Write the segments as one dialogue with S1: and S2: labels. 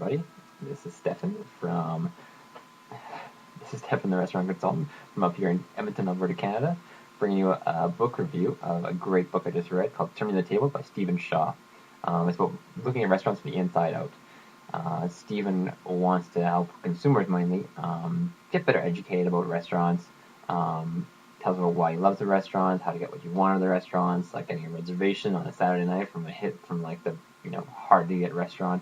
S1: everybody. This is Stefan from the Restaurant Consultant from up here in Edmonton, Alberta, Canada, bringing you a book review of a great book I just read called Turning the Table by Stephen Shaw. It's about looking at restaurants from the inside out. Stephen wants to help consumers mainly get better educated about restaurants. Tells about why he loves the restaurants, how to get what you want out of the restaurants, like getting a reservation on a Saturday night from like the hard to get restaurant.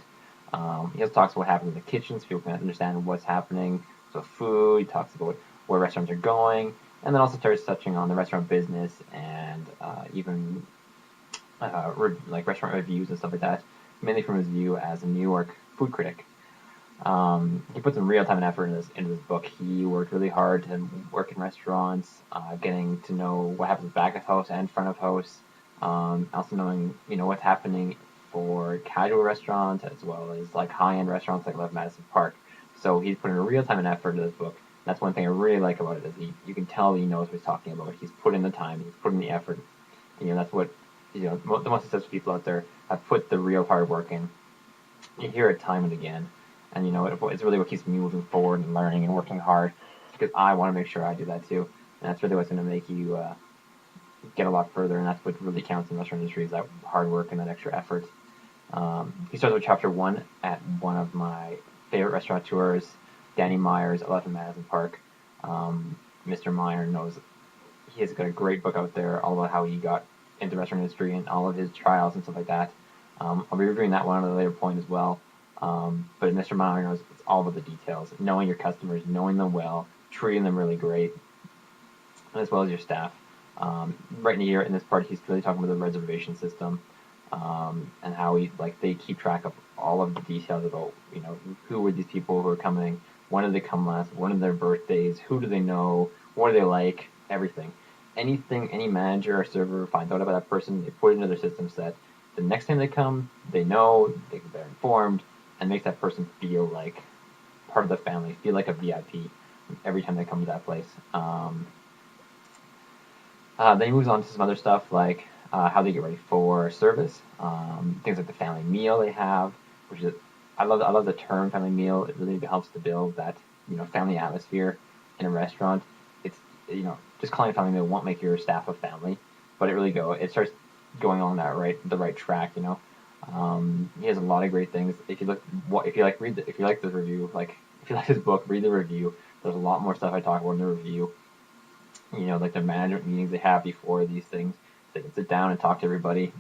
S1: He also talks about what happens in the kitchen so people can understand what's happening. So food, he talks about where restaurants are going, and then also starts touching on the restaurant business and even like restaurant reviews and stuff like that, mainly from his view as a New York food critic. He put some real time and effort into this book. He worked really hard to work in restaurants, getting to know what happens back of house and front of house, also knowing what's happening for casual restaurants as well as like high-end restaurants like Love Madison Park. So he's putting a real time and effort into this book. That's one thing I really like about it is you can tell he knows what he's talking about. He's put in the time, he's put in the effort. That's what the most successful people out there have put the real hard work in. You hear it time and again, and it's really what keeps me moving forward and learning and working hard because I want to make sure I do that too. And that's really what's going to make you get a lot further, and that's what really counts in the restaurant industry is that hard work and that extra effort. He starts with chapter 1 at one of my favorite restaurateurs, Danny Myers, at Love Madison Park. Mr. Meyer knows he has got a great book out there all about how he got into the restaurant industry and all of his trials and stuff like that. I'll be reviewing that one at a later point as well. But Mr. Meyer knows it's all about the details, knowing your customers, knowing them well, treating them really great, as well as your staff. Right in this part, he's really talking about the reservation system. And how they keep track of all of the details about who were these people who are coming, when did they come last, when are their birthdays, who do they know, what are they like, everything. Anything any manager or server finds out about that person, they put it into their system set. The next time they come, they know, they're informed, and makes that person feel like part of the family, feel like a VIP every time they come to that place. Then he moves on to some other stuff like how they get ready for service, things like the family meal they have, which is I love the term family meal. It really helps to build that family atmosphere in a restaurant. It's just calling it family meal won't make your staff a family, but it starts going on the right track. He has a lot of great things. If you like this review, if you like this book, read the review. There's a lot more stuff I talk about in the review. Like the management meetings they have before these things. They can sit down and talk to everybody.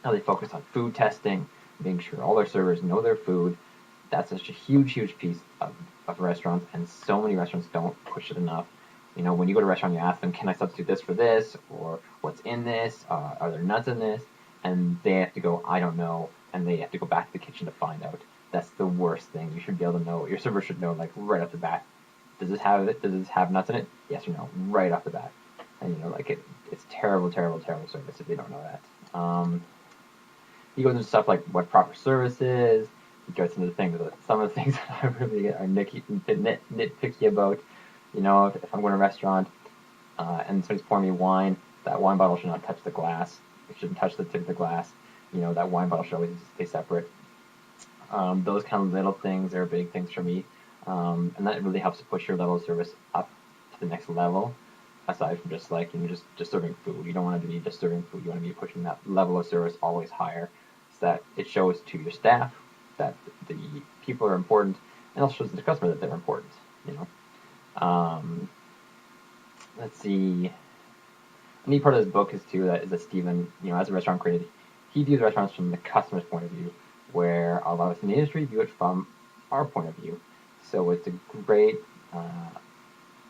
S1: How they focus on food testing, making sure all their servers know their food. That's such a huge, huge piece of restaurants, and so many restaurants don't push it enough. When you go to a restaurant, you ask them, can I substitute this for this? Or what's in this? Are there nuts in this? And they have to go, I don't know. And they have to go back to the kitchen to find out. That's the worst thing. You should be able to know. Your server should know, right off the bat. Does this have nuts in it? Yes or no, right off the bat. And it's terrible, terrible, terrible service if they don't know that. He goes into stuff like what proper service is. He gets into some of the things that I really are nitpicky about. If I'm going to a restaurant and somebody's pouring me wine, that wine bottle should not touch the glass. It shouldn't touch the tip of the glass. That wine bottle should always stay separate. Those kind of little things are big things for me. And that really helps to push your level of service up to the next level. Aside from just just serving food, you don't want to be just serving food. You want to be pushing that level of service always higher, so that it shows to your staff that the people are important, and also shows to the customer that they're important. Let's see. A neat part of this book is that Stephen, as a restaurant critic, he views restaurants from the customer's point of view, where a lot of us in the industry view it from our point of view. So it's a great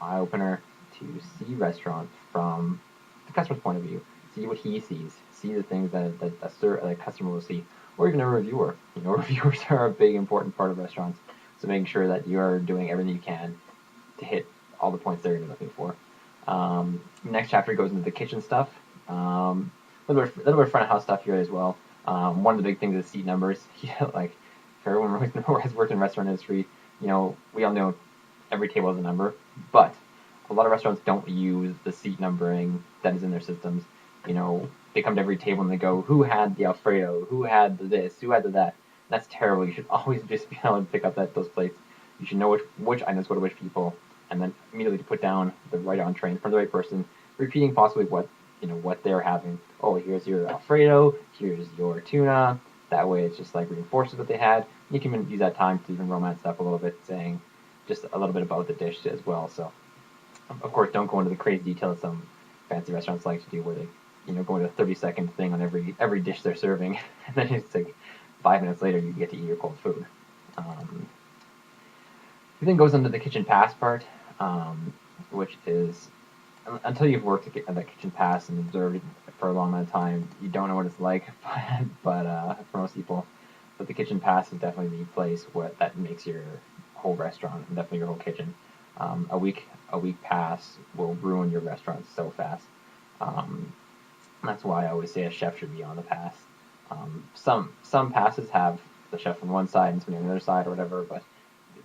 S1: eye opener to see restaurants from the customer's point of view, see what he sees, see the things that a customer will see, or even a reviewer. Reviewers are a big important part of restaurants, so making sure that you're doing everything you can to hit all the points they're looking for. Next chapter goes into the kitchen stuff, a little bit of front of house stuff here as well. One of the big things is seat numbers. For everyone who has worked in the restaurant industry, we all know every table has a number, but a lot of restaurants don't use the seat numbering that is in their systems. They come to every table and they go, who had the Alfredo? Who had this? Who had that? That's terrible. You should always just be able to pick up those plates. You should know which items go to which people, and then immediately to put down the right entree in front of the right person, repeating possibly what they're having. Oh, here's your Alfredo. Here's your tuna. That way, it's just like reinforces what they had. You can even use that time to even romance up a little bit, saying just a little bit about the dish as well. So, of course, don't go into the crazy detail that some fancy restaurants like to do, where they go into a 30-second thing on every dish they're serving, and then it's like 5 minutes later you get to eat your cold food. He then goes into the kitchen pass part, which is until you've worked at the kitchen pass and observed it for a long amount of time, you don't know what it's like. But for most people, but the kitchen pass is definitely the place that makes your whole restaurant and definitely your whole kitchen. A week pass will ruin your restaurant so fast. That's why I always say a chef should be on the pass. Some passes have the chef on one side and somebody on the other side or whatever, but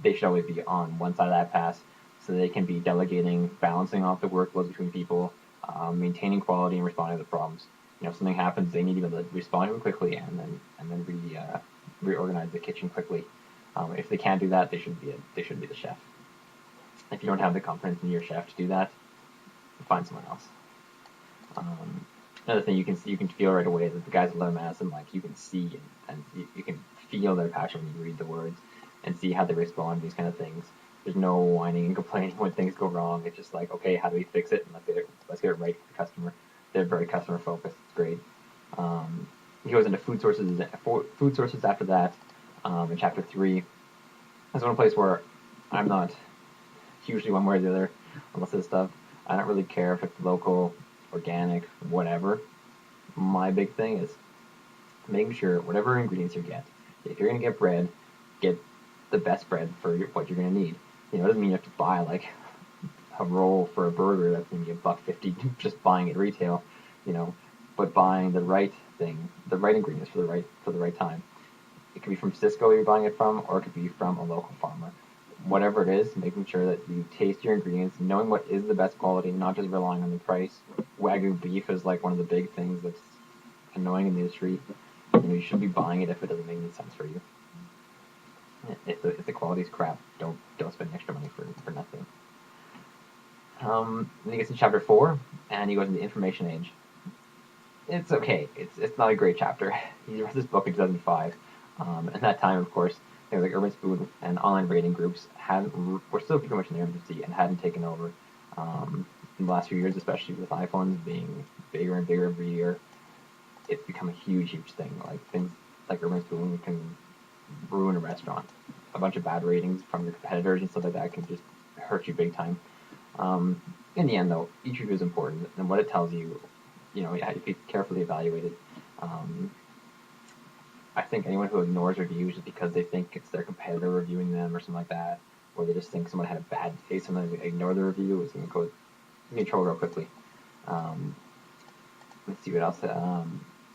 S1: they should always be on one side of that pass so they can be delegating, balancing off the workloads between people, maintaining quality and responding to the problems. If something happens, they need to be able to respond to it quickly and then reorganize the kitchen quickly. If they can't do that, they should be the chef. If you don't have the confidence in your chef to do that, find someone else. Another thing you can feel right away is that the guys at Leather Madison, like, you can see and you can feel their passion when you read the words and see how they respond to these kind of things. There's no whining and complaining when things go wrong. It's just like, okay, how do we fix it? And let's get it right for the customer. They're very customer focused. It's great. He goes into food sources after that. In chapter 3, that's one place where I'm not hugely one way or the other on most of this stuff. I don't really care if it's local, organic, whatever. My big thing is making sure whatever ingredients you get, if you're going to get bread, get the best bread for what you're going to need. It doesn't mean you have to buy like a roll for a burger that's going to be $1.50 just buying it retail, but buying the right thing, the right ingredients for the right time. It could be from Cisco you're buying it from, or it could be from a local farmer. Whatever it is, making sure that you taste your ingredients, knowing what is the best quality, not just relying on the price. Wagyu beef is like one of the big things that's annoying in the industry. You shouldn't be buying it if it doesn't make any sense for you. If the quality's crap, don't spend extra money for nothing. Then he gets to chapter 4, and he goes into the information age. It's okay. It's not a great chapter. He wrote this book in 2005. At that time, of course, things like Urban Spoon and online rating groups were still pretty much in their infancy and hadn't taken over. In the last few years, especially with iPhones being bigger and bigger every year, it's become a huge thing. Like things like Urban Spoon can ruin a restaurant. A bunch of bad ratings from your competitors and stuff like that can just hurt you big time. In the end, though, each review is important, and what it tells you, you have to be carefully evaluated. I think anyone who ignores reviews just because they think it's their competitor reviewing them or something like that, or they just think someone had a bad taste and they ignore the review, is going to go in trouble real quickly. Let's see what else.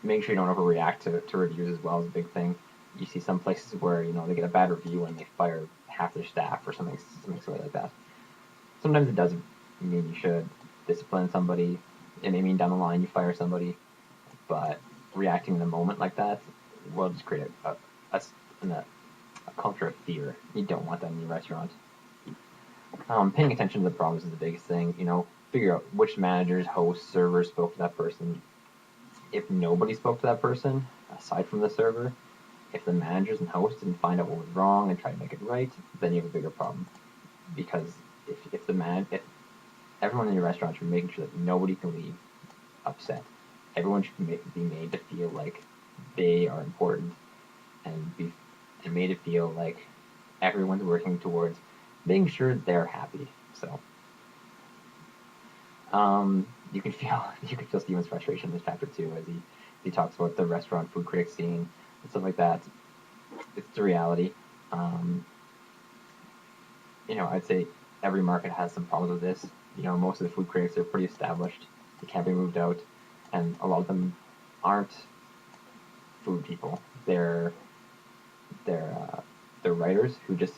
S1: Make sure you don't overreact to reviews as well is a big thing. You see some places where they get a bad review and they fire half their staff or something silly like that. Sometimes it doesn't mean you should discipline somebody. It may mean down the line you fire somebody, but reacting in the moment like that will just create a culture of fear. You don't want that in your restaurant. Paying attention to the problems is the biggest thing. Figure out which managers, hosts, servers spoke to that person. If nobody spoke to that person, aside from the server, if the managers and hosts didn't find out what was wrong and try to make it right, then you have a bigger problem. Because if everyone in your restaurant should be making sure that nobody can leave upset. Everyone should be made to feel like they are important and made to feel like everyone's working towards making sure they're happy. So you can feel Steven's frustration in this chapter too, as he talks about the restaurant food critic scene and stuff like that. It's the reality. I'd say every market has some problems with this. Most of the food critics are pretty established. They can't be moved out, and a lot of them aren't food people. They're writers who just,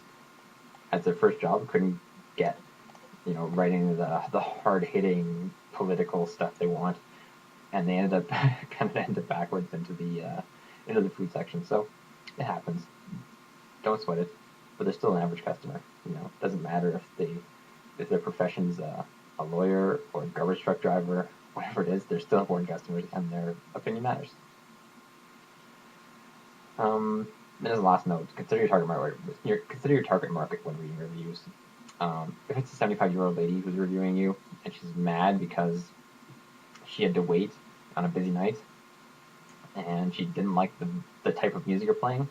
S1: as their first job, couldn't get writing the hard-hitting political stuff they want, and they ended up backwards into the food section. So It happens. Don't sweat it. But they're still an average customer. You know, it doesn't matter if their profession's a lawyer or a garbage truck driver, whatever it is, they're still important customers, and their opinion matters. Then as a last note, consider your target market. Consider your target market when reading reviews. If it's a 75-year-old lady who's reviewing you and she's mad because she had to wait on a busy night and she didn't like the type of music you're playing,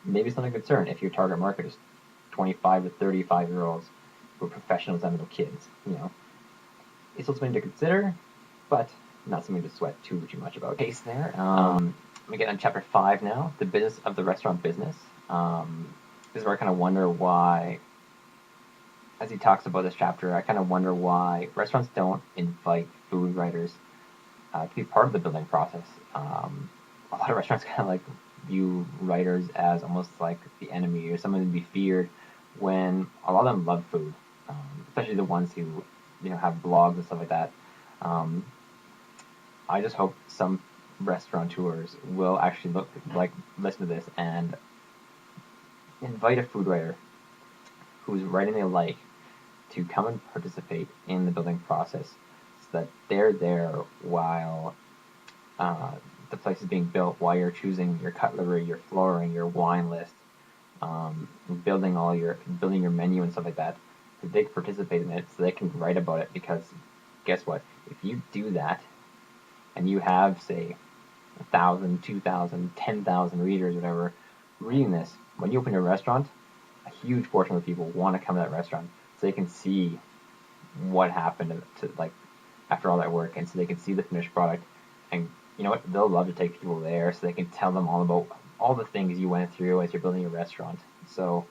S1: maybe it's not a concern if your target market is 25 to 35-year-olds who are professionals and little kids. You know, it's still something to consider, but not something to sweat too much about. Case there. We get on chapter 5 now, the business of the restaurant business. This is where I kind of wonder why, as he talks about this chapter, I kind of wonder why restaurants don't invite food writers to be part of the building process. A lot of restaurants kind of like view writers as almost like the enemy or someone to be feared, when a lot of them love food, especially the ones who have blogs and stuff like that. I just hope some restaurateurs will actually listen to this and invite a food writer whose writing they like to come and participate in the building process, so that they're there while the place is being built, while you're choosing your cutlery, your flooring, your wine list, building your menu and stuff like that. So they can participate in it, so they can write about it. Because guess what? If you do that, and you have, say, 1,000, 2,000, 10,000 readers, whatever, reading this, when you open your restaurant, a huge portion of the people want to come to that restaurant so they can see what happened to after all that work, and so they can see the finished product. And you know what? They'll love to take people there so they can tell them all about all the things you went through as you're building your restaurant. So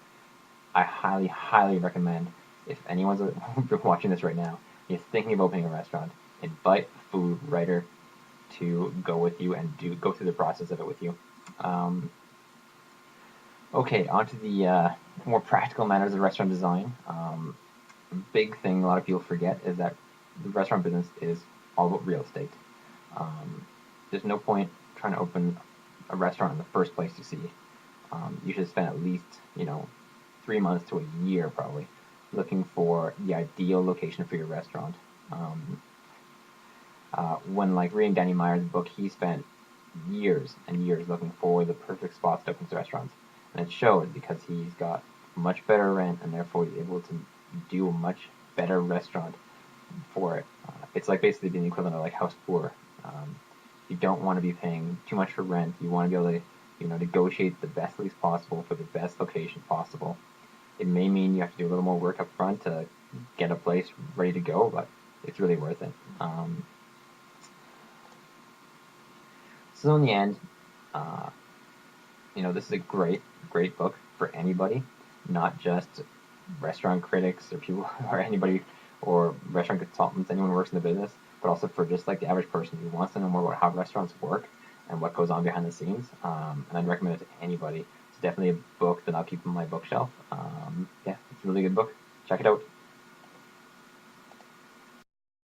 S1: I highly, highly recommend, if anyone's watching this right now, you're thinking of opening a restaurant, invite a food writer to go with you and go through the process of it with you. Okay, on to the more practical matters of restaurant design. A big thing a lot of people forget is that the restaurant business is all about real estate. There's no point trying to open a restaurant in the first place you see. You should spend at least 3 months to a year probably looking for the ideal location for your restaurant. When reading Danny Meyer's book, he spent years and years looking for the perfect spots to open his restaurants, and it showed, because he's got much better rent and therefore he's able to do a much better restaurant for it. It's basically being the equivalent of house poor. You don't want to be paying too much for rent. You want to be able to negotiate the best lease possible for the best location possible. It may mean you have to do a little more work up front to get a place ready to go, but it's really worth it. So in the end, this is a great, great book for anybody, not just restaurant critics or people or anybody, or restaurant consultants, anyone who works in the business, but also for just the average person who wants to know more about how restaurants work and what goes on behind the scenes. And I'd recommend it to anybody. It's definitely a book that I'll keep on my bookshelf. Yeah, it's a really good book. Check it out.